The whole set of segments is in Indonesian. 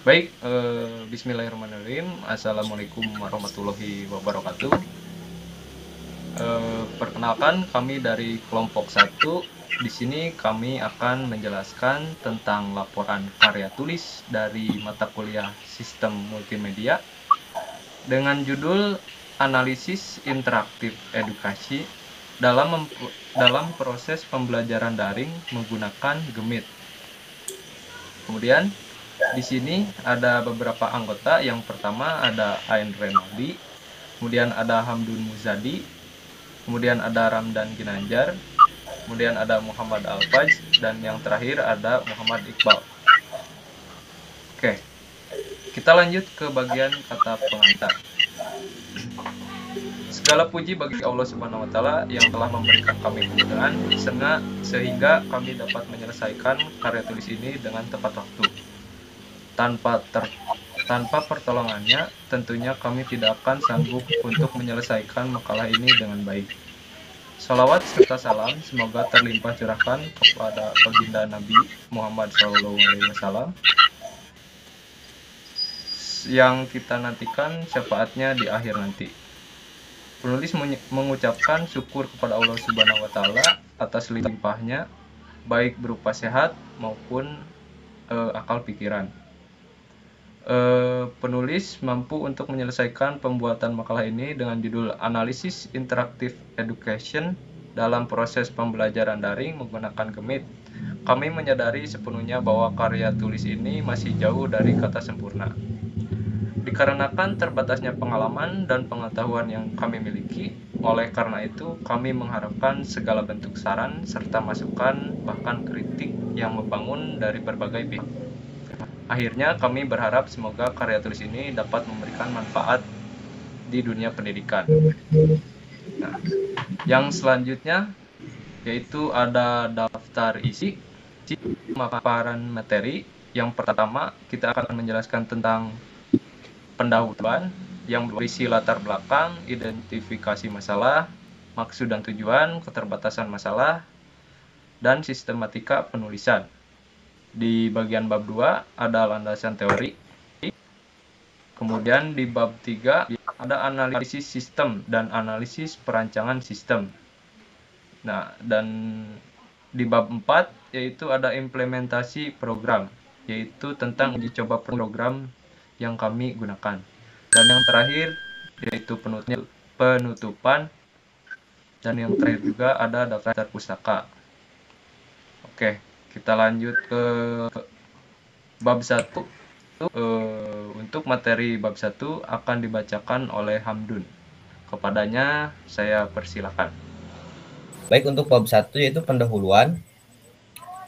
Baik, bismillahirrahmanirrahim. Assalamualaikum warahmatullahi wabarakatuh. Perkenalkan, kami dari kelompok 1. Di sini kami akan menjelaskan tentang laporan karya tulis dari mata kuliah Sistem Multimedia dengan judul Analisis Interaktif Edukasi dalam proses pembelajaran daring menggunakan Gemit. Kemudian di sini ada beberapa anggota. Yang pertama ada Ain Renaldi, kemudian ada Hamdun Muzadi, kemudian ada Ramdan Ginanjar, kemudian ada Muhammad Alfaj, dan yang terakhir ada Muhammad Iqbal. Oke, kita lanjut ke bagian kata pengantar. Segala puji bagi Allah Subhanahu wa Ta'ala yang telah memberikan kami kemudahan sehingga kami dapat menyelesaikan karya tulis ini dengan tepat waktu. Tanpa pertolongannya, tentunya kami tidak akan sanggup untuk menyelesaikan makalah ini dengan baik. Salawat serta salam semoga terlimpah curahkan kepada baginda Nabi Muhammad SAW yang kita nantikan syafaatnya di akhir nanti. Penulis mengucapkan syukur kepada Allah Subhanahu wa Ta'ala atas limpahnya, baik berupa sehat maupun akal pikiran. Penulis mampu untuk menyelesaikan pembuatan makalah ini dengan judul Analisis Interactive Education dalam proses pembelajaran daring menggunakan Gemit. Kami menyadari sepenuhnya bahwa karya tulis ini masih jauh dari kata sempurna. Dikarenakan terbatasnya pengalaman dan pengetahuan yang kami miliki, oleh karena itu kami mengharapkan segala bentuk saran serta masukan bahkan kritik yang membangun dari berbagai pihak. Akhirnya kami berharap semoga karya tulis ini dapat memberikan manfaat di dunia pendidikan. Nah, yang selanjutnya yaitu ada daftar isi pemaparan materi. Yang pertama kita akan menjelaskan tentang pendahuluan yang berisi latar belakang, identifikasi masalah, maksud dan tujuan, keterbatasan masalah, dan sistematika penulisan. Di bagian bab 2 ada landasan teori. Kemudian di bab 3 ada analisis sistem dan analisis perancangan sistem. Nah, dan di bab 4 yaitu ada implementasi program, yaitu tentang uji coba program yang kami gunakan. Dan yang terakhir yaitu penutupan, dan yang terakhir juga ada daftar pustaka. Oke, kita lanjut ke bab 1. Untuk materi bab 1 akan dibacakan oleh Hamdun. Kepadanya saya persilakan. Baik, untuk bab 1 yaitu pendahuluan.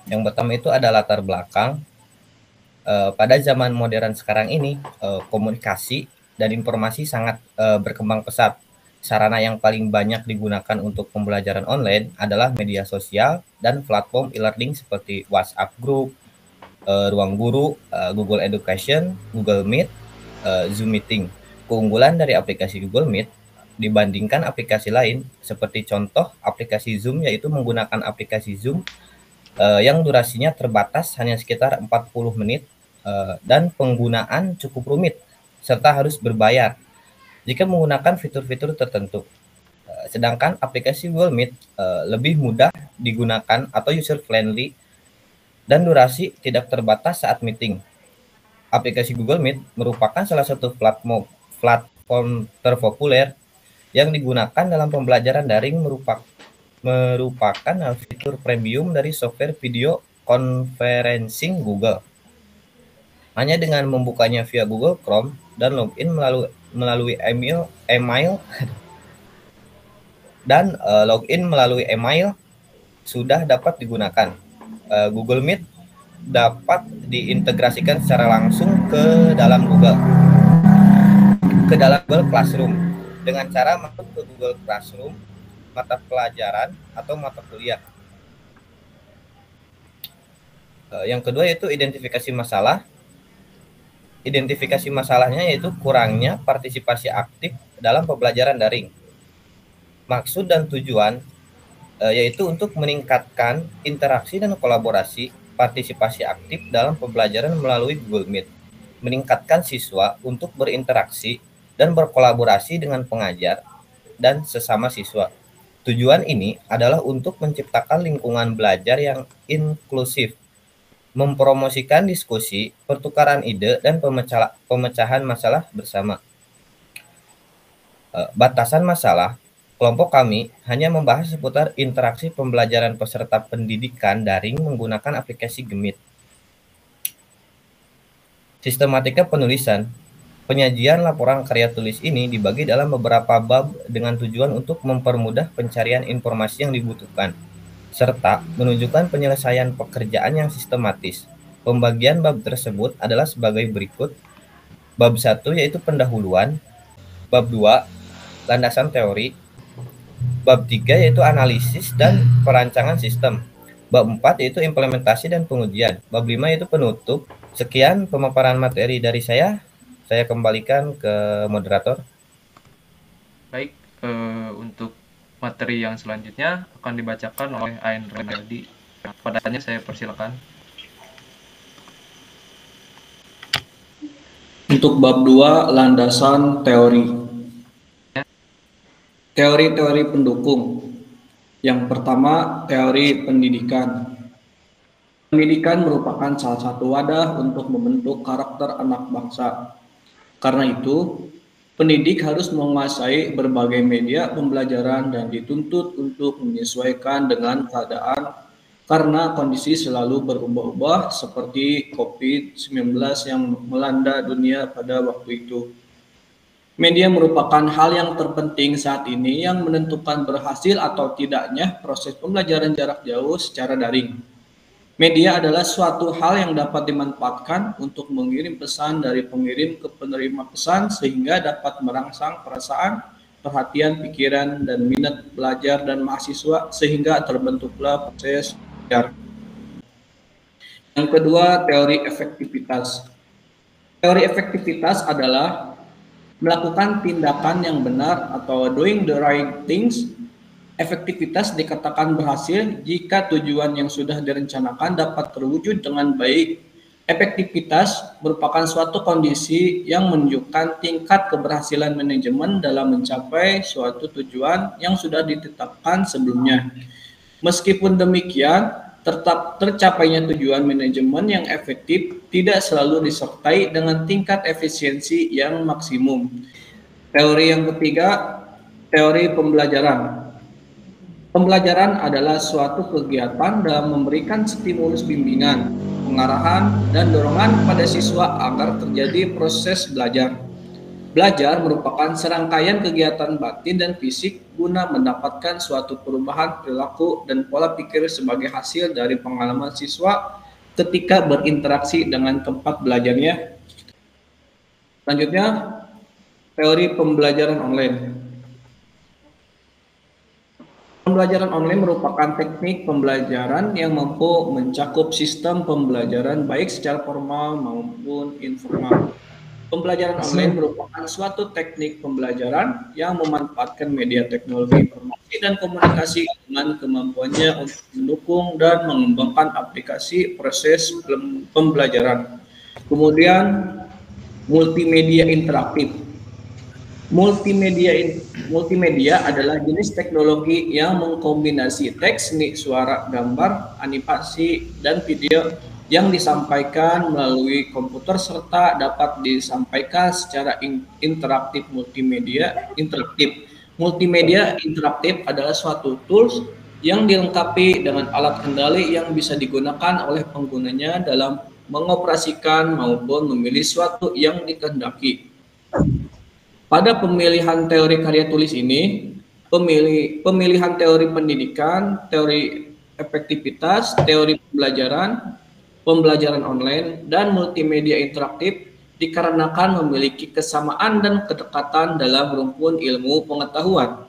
Yang pertama itu ada latar belakang. Pada zaman modern sekarang ini, komunikasi dan informasi sangat berkembang pesat. Sarana yang paling banyak digunakan untuk pembelajaran online adalah media sosial dan platform e-learning seperti WhatsApp Group, Ruang Guru, Google Education, Google Meet, Zoom Meeting. Keunggulan dari aplikasi Google Meet dibandingkan aplikasi lain, seperti contoh aplikasi Zoom, yaitu menggunakan aplikasi Zoom yang durasinya terbatas hanya sekitar 40 menit dan penggunaan cukup rumit serta harus berbayar jika menggunakan fitur-fitur tertentu. Sedangkan aplikasi Google Meet lebih mudah digunakan atau user friendly dan durasi tidak terbatas saat meeting. Aplikasi Google Meet merupakan salah satu platform terpopuler yang digunakan dalam pembelajaran daring, merupakan fitur premium dari software video conferencing Google. Hanya dengan membukanya via Google Chrome dan login melalui email sudah dapat digunakan. Google Meet dapat diintegrasikan secara langsung ke dalam Google Classroom dengan cara masuk ke Google Classroom, mata pelajaran atau mata kuliah. Yang kedua yaitu identifikasi masalah. Identifikasi masalahnya yaitu kurangnya partisipasi aktif dalam pembelajaran daring. Maksud dan tujuan yaitu untuk meningkatkan interaksi dan kolaborasi partisipasi aktif dalam pembelajaran melalui Google Meet. meningkatkan siswa untuk berinteraksi dan berkolaborasi dengan pengajar dan sesama siswa. Tujuan ini adalah untuk menciptakan lingkungan belajar yang inklusif, mempromosikan diskusi, pertukaran ide, dan pemecahan masalah bersama. Batasan masalah, kelompok kami hanya membahas seputar interaksi pembelajaran peserta pendidikan daring menggunakan aplikasi Gemit. Sistematika penulisan. Penyajian laporan karya tulis ini dibagi dalam beberapa bab dengan tujuan untuk mempermudah pencarian informasi yang dibutuhkan, serta menunjukkan penyelesaian pekerjaan yang sistematis. Pembagian bab tersebut adalah sebagai berikut. Bab 1 yaitu pendahuluan, bab 2 landasan teori, bab 3 yaitu analisis dan perancangan sistem, bab 4 yaitu implementasi dan pengujian, bab 5 yaitu penutup. Sekian pemaparan materi dari saya. Saya kembalikan ke moderator. Baik, untuk materi yang selanjutnya akan dibacakan oleh Ain Renaldi. Padanya saya persilakan. Untuk bab 2, landasan teori. Teori-teori pendukung. Yang pertama, teori pendidikan. Pendidikan merupakan salah satu wadah untuk membentuk karakter anak bangsa. Karena itu, pendidik harus menguasai berbagai media pembelajaran dan dituntut untuk menyesuaikan dengan keadaan karena kondisi selalu berubah-ubah seperti COVID-19 yang melanda dunia pada waktu itu. Media merupakan hal yang terpenting saat ini yang menentukan berhasil atau tidaknya proses pembelajaran jarak jauh secara daring. Media adalah suatu hal yang dapat dimanfaatkan untuk mengirim pesan dari pengirim ke penerima pesan sehingga dapat merangsang perasaan, perhatian, pikiran, dan minat belajar dan mahasiswa sehingga terbentuklah proses belajar. Yang kedua, teori efektivitas. Teori efektivitas adalah melakukan tindakan yang benar atau doing the right things. Efektivitas dikatakan berhasil jika tujuan yang sudah direncanakan dapat terwujud dengan baik. Efektivitas merupakan suatu kondisi yang menunjukkan tingkat keberhasilan manajemen dalam mencapai suatu tujuan yang sudah ditetapkan sebelumnya. Meskipun demikian, tetap tercapainya tujuan manajemen yang efektif tidak selalu disertai dengan tingkat efisiensi yang maksimum. Teori yang ketiga, teori pembelajaran. Pembelajaran adalah suatu kegiatan dalam memberikan stimulus bimbingan, pengarahan, dan dorongan pada siswa agar terjadi proses belajar. Belajar merupakan serangkaian kegiatan batin dan fisik guna mendapatkan suatu perubahan perilaku dan pola pikir sebagai hasil dari pengalaman siswa ketika berinteraksi dengan tempat belajarnya. Selanjutnya, teori pembelajaran online. Pembelajaran online merupakan teknik pembelajaran yang mampu mencakup sistem pembelajaran baik secara formal maupun informal. Pembelajaran online merupakan suatu teknik pembelajaran yang memanfaatkan media teknologi informasi dan komunikasi dengan kemampuannya untuk mendukung dan mengembangkan aplikasi proses pembelajaran. Kemudian, multimedia interaktif. Multimedia adalah jenis teknologi yang mengkombinasi teks, seni, suara, gambar, animasi, dan video yang disampaikan melalui komputer serta dapat disampaikan secara interaktif. Multimedia interaktif adalah suatu tools yang dilengkapi dengan alat kendali yang bisa digunakan oleh penggunanya dalam mengoperasikan maupun memilih sesuatu yang dikehendaki. Pada pemilihan teori karya tulis ini, pemilihan teori pendidikan, teori efektivitas, teori pembelajaran online, dan multimedia interaktif dikarenakan memiliki kesamaan dan kedekatan dalam rumpun ilmu pengetahuan.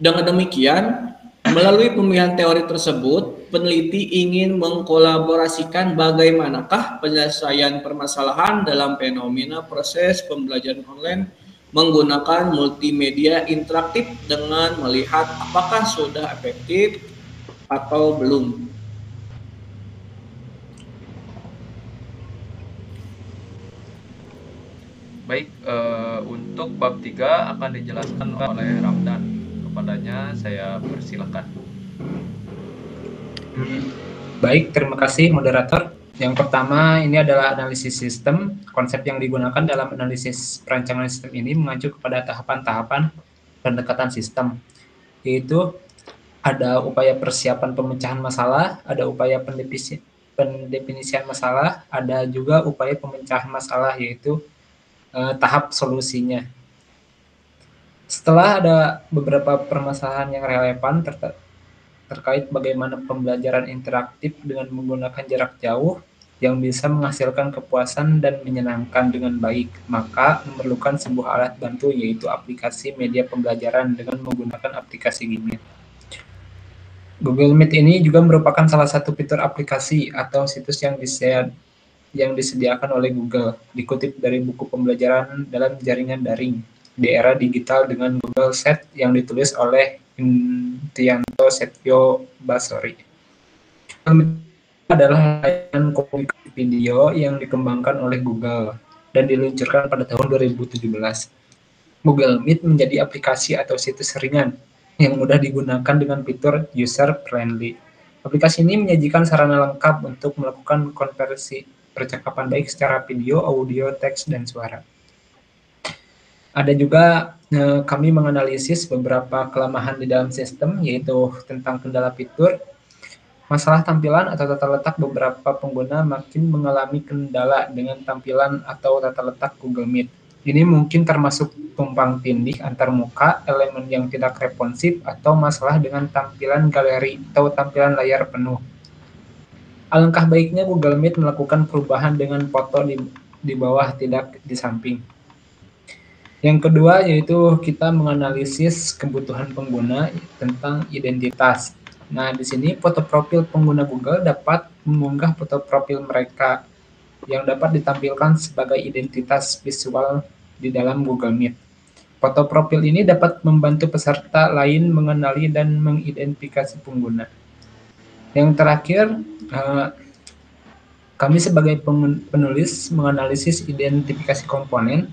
Dengan demikian, melalui pemilihan teori tersebut, peneliti ingin mengkolaborasikan bagaimanakah penyelesaian permasalahan dalam fenomena proses pembelajaran online menggunakan multimedia interaktif dengan melihat apakah sudah efektif atau belum. Baik, untuk bab 3 akan dijelaskan oleh Ramdan. Kepadanya saya persilakan. Baik, terima kasih moderator. Yang pertama ini adalah analisis sistem. Konsep yang digunakan dalam analisis perancangan sistem ini mengacu kepada tahapan-tahapan pendekatan sistem, yaitu ada upaya persiapan pemecahan masalah, ada upaya pendefinisian masalah, ada juga upaya pemecahan masalah, yaitu tahap solusinya. Setelah ada beberapa permasalahan yang relevan terkait bagaimana pembelajaran interaktif dengan menggunakan jarak jauh yang bisa menghasilkan kepuasan dan menyenangkan dengan baik, maka memerlukan sebuah alat bantu, yaitu aplikasi media pembelajaran dengan menggunakan aplikasi Gimit. Google Meet ini juga merupakan salah satu fitur aplikasi atau situs yang disediakan oleh Google, dikutip dari buku pembelajaran dalam jaringan daring di era digital dengan Google Set yang ditulis oleh Intianto Setyo Basori. Adalah layanan komunikasi video yang dikembangkan oleh Google dan diluncurkan pada tahun 2017. Google Meet menjadi aplikasi atau situs ringan yang mudah digunakan dengan fitur user-friendly. Aplikasi ini menyajikan sarana lengkap untuk melakukan konversi percakapan baik secara video, audio, teks, dan suara. Ada juga kami menganalisis beberapa kelemahan di dalam sistem, yaitu tentang kendala fitur, masalah tampilan atau tata letak. Beberapa pengguna makin mengalami kendala dengan tampilan atau tata letak Google Meet. Ini mungkin termasuk tumpang tindih antar muka, elemen yang tidak responsif, atau masalah dengan tampilan galeri atau tampilan layar penuh. Alangkah baiknya Google Meet melakukan perubahan dengan foto di bawah, tidak di samping. Yang kedua yaitu kita menganalisis kebutuhan pengguna tentang identitas. Nah, di sini foto profil pengguna Google dapat mengunggah foto profil mereka yang dapat ditampilkan sebagai identitas visual di dalam Google Meet. Foto profil ini dapat membantu peserta lain mengenali dan mengidentifikasi pengguna. Yang terakhir, kami sebagai penulis menganalisis identifikasi komponen,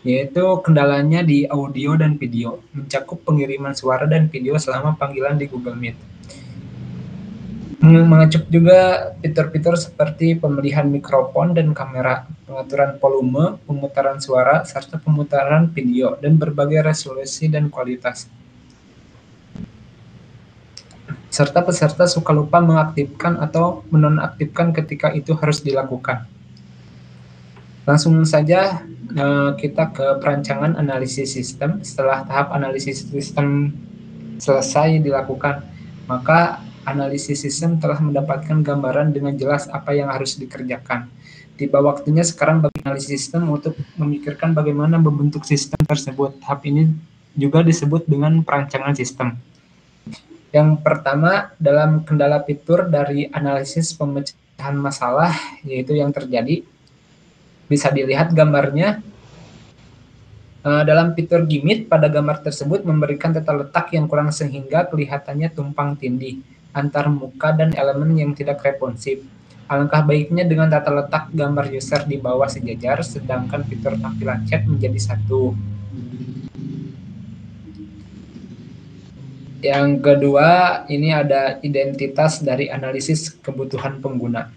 yaitu kendalanya di audio dan video, mencakup pengiriman suara dan video selama panggilan di Google Meet. Mengacu juga fitur-fitur seperti pemilihan mikrofon dan kamera, pengaturan volume, pemutaran suara, serta pemutaran video, dan berbagai resolusi dan kualitas. Serta peserta suka lupa mengaktifkan atau menonaktifkan ketika itu harus dilakukan. Langsung saja kita ke perancangan analisis sistem. Setelah tahap analisis sistem selesai dilakukan, maka analisis sistem telah mendapatkan gambaran dengan jelas apa yang harus dikerjakan. Tiba waktunya sekarang bagi analisis sistem untuk memikirkan bagaimana membentuk sistem tersebut. Tahap ini juga disebut dengan perancangan sistem. Yang pertama, dalam kendala fitur dari analisis pemecahan masalah, yaitu yang terjadi, bisa dilihat gambarnya. Dalam fitur Gimit, pada gambar tersebut memberikan tata letak yang kurang sehingga kelihatannya tumpang tindih antar muka dan elemen yang tidak responsif. Alangkah baiknya dengan tata letak gambar user di bawah sejajar, sedangkan fitur tampilan chat menjadi satu. Yang kedua, ini ada identitas dari analisis kebutuhan pengguna.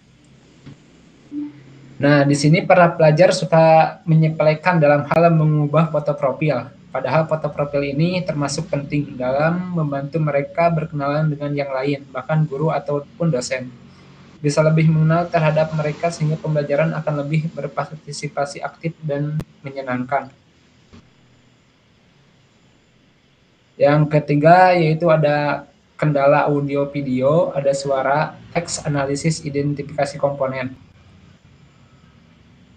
Nah, di sini para pelajar suka menyepelekan dalam hal mengubah foto profil. Padahal foto profil ini termasuk penting dalam membantu mereka berkenalan dengan yang lain, bahkan guru ataupun dosen. Bisa lebih mengenal terhadap mereka sehingga pembelajaran akan lebih berpartisipasi aktif dan menyenangkan. Yang ketiga yaitu ada kendala audio video, ada suara, teks, analisis, identifikasi komponen.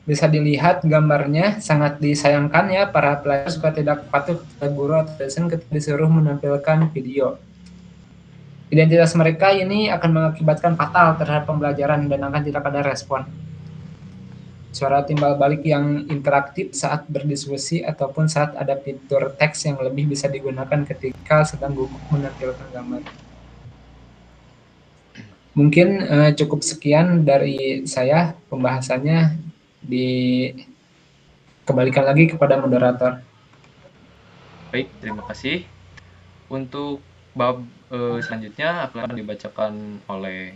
Bisa dilihat gambarnya, sangat disayangkan ya para pelajar suka tidak patuh kepada guru atau dosen ketika disuruh menampilkan video. Identitas mereka ini akan mengakibatkan fatal terhadap pembelajaran dan akan tidak ada respon. Suara timbal balik yang interaktif saat berdiskusi ataupun saat ada fitur teks yang lebih bisa digunakan ketika sedang gugup menampilkan gambar. Mungkin cukup sekian dari saya pembahasannya di Kembalikan lagi kepada moderator. Baik, terima kasih. Untuk bab selanjutnya akan dibacakan oleh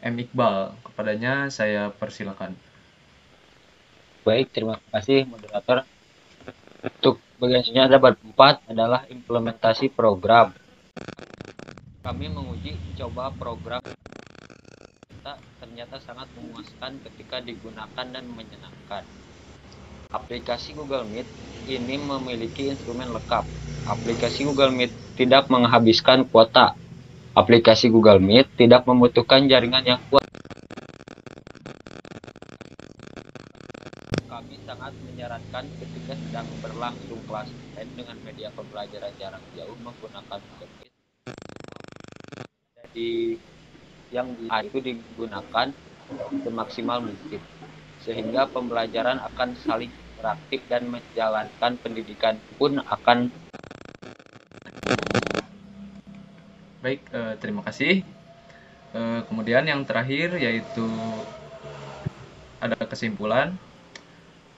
M. Iqbal. Kepadanya saya persilakan. Baik, terima kasih moderator. Untuk bagian selanjutnya ada bab 4 adalah implementasi program. Kami menguji coba program kita ternyata sangat memuaskan ketika digunakan dan menyenangkan. Aplikasi Google Meet ini memiliki instrumen lengkap. Aplikasi Google Meet tidak menghabiskan kuota. Aplikasi Google Meet tidak membutuhkan jaringan yang kuat. Kami sangat menyarankan ketika sedang berlangsung kelas online dengan media pembelajaran jarak jauh menggunakan Google Meet. Jadi yang itu digunakan semaksimal mungkin sehingga pembelajaran akan saling interaktif dan menjalankan pendidikan pun akan. Baik, terima kasih. Kemudian yang terakhir yaitu ada kesimpulan.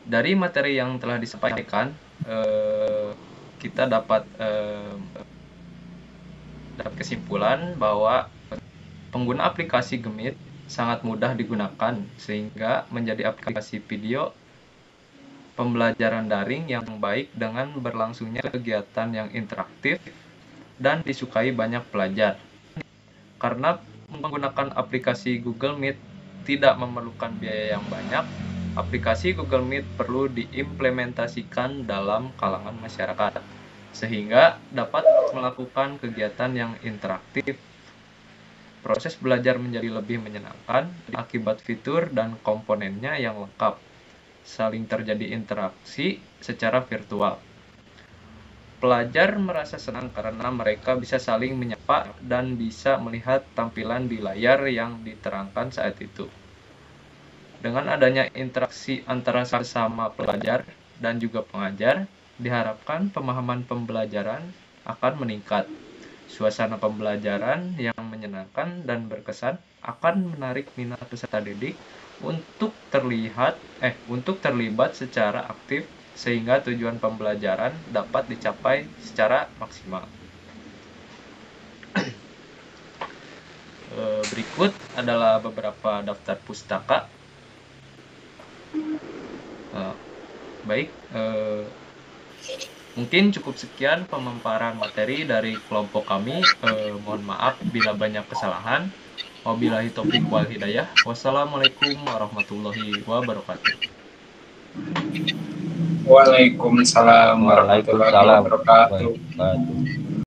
Dari materi yang telah disampaikan, kita dapat kesimpulan bahwa pengguna aplikasi Gemit sangat mudah digunakan sehingga menjadi aplikasi video pembelajaran daring yang baik dengan berlangsungnya kegiatan yang interaktif dan disukai banyak pelajar. Karena menggunakan aplikasi Google Meet tidak memerlukan biaya yang banyak, aplikasi Google Meet perlu diimplementasikan dalam kalangan masyarakat, sehingga dapat melakukan kegiatan yang interaktif. Proses belajar menjadi lebih menyenangkan akibat fitur dan komponennya yang lengkap. Saling terjadi interaksi secara virtual. Pelajar merasa senang karena mereka bisa saling menyapa dan bisa melihat tampilan di layar yang diterangkan saat itu. Dengan adanya interaksi antara sesama pelajar dan juga pengajar, diharapkan pemahaman pembelajaran akan meningkat. Suasana pembelajaran yang menyenangkan dan berkesan akan menarik minat peserta didik untuk terlibat secara aktif sehingga tujuan pembelajaran dapat dicapai secara maksimal. Berikut adalah beberapa daftar pustaka. Baik, mungkin cukup sekian pemaparan materi dari kelompok kami. Mohon maaf bila banyak kesalahan. Wabillahi taufiq wal hidayah. Wassalamualaikum warahmatullahi wabarakatuh. Waalaikumsalam warahmatullahi wabarakatuh.